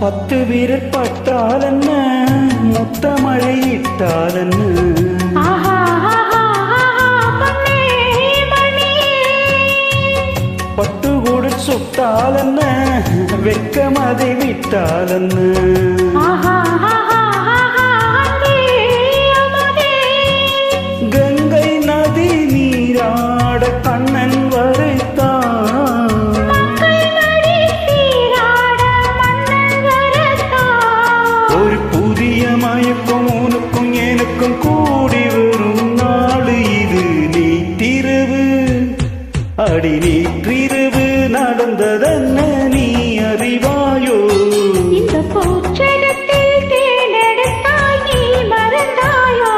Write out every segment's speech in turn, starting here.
10 விரல் பட்டாலென்ன, மொத்த மழையிட்டாலென்ன, பட்டுக்கூட சுட்டாலென்ன, வெக்கமதை விட்டாலென்ன. கங்கை நதி நீராட கண்ணன் வரைத்தான், ஒரு புதிய மயக்கம் உனக்கும் எனக்கும் கூடி வரும் நாடு இது. நீட்டிரவு அடி நீற்றிரவு நடந்ததென்ன நீ அறிவாயோ? இந்த பூச்சரத்தில் தேனெடுத்தாய் நீ மறந்தாயோ?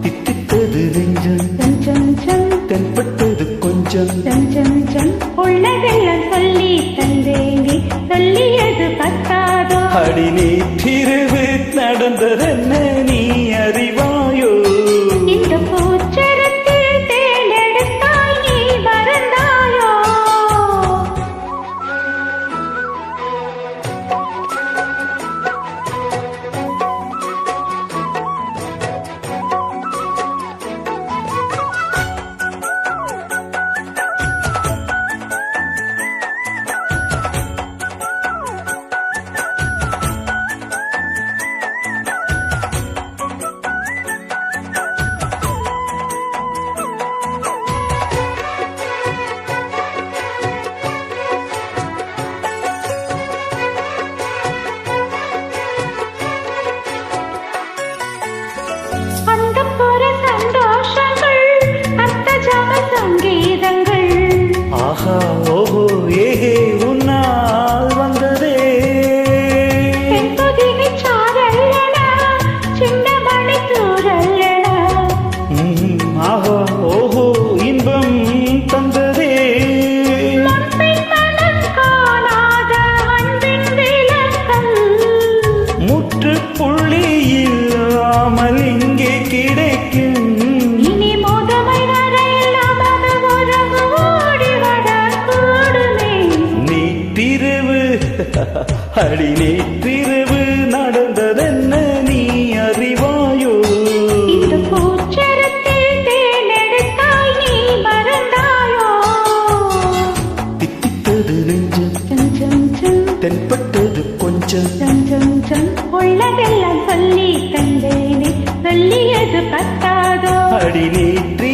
தித்தித்தது நெஞ்சம் சஞ்சம் சம் தென்பட்டது கொஞ்சம், சஞ்சம் சம் உள்ளதெல்லாம் சொல்லி தந்தேனே, சொல்லியது பத்தாதோ? அடி நீற்றிரவு நடந்ததென்ன நீ அறிவாயோ? இந்த பூச்சரத்தில் தேனெடுத்தாய் நீ மறந்தாயோ? அந்தப்புற சந்தோஷங்கள், அர்த்தஜாம சங்கீதங்கள், ஆஹா ஓஹோ ஏஹே உன்னால் வந்ததே. பெண்புதினை சாரல்லடா, சின்ன மணி தூரல்லடா, ஆஹா ஓஹோ இன்பம் தந்ததே. முன்பின் மனம் காணாத அன்பின் விளக்கம், முற்றுப்புள்ளி இல்லாமல் இங்கே கிடைக்கும். இனி முதுமை வரையில் நமது உறவு ஓடி வரக்கூடுமே. நீட்டிரவு அடி நீட்டிரவு நடந்ததென்ன நீ அறிவாயோ? இந்த பூச்சரத்தில் தேனெடுத்தாய் நீ மறந்தாயோ? தித்தித்தது நெஞ்சம் சஞ்சம் சம் தென்பட்டது கொஞ்சம், சஞ்சம் சம் உள்ளதெல்லாம் சொல்லி தந்தேனே, சொல்லியது பத்தாதோ? அடி நீற்றி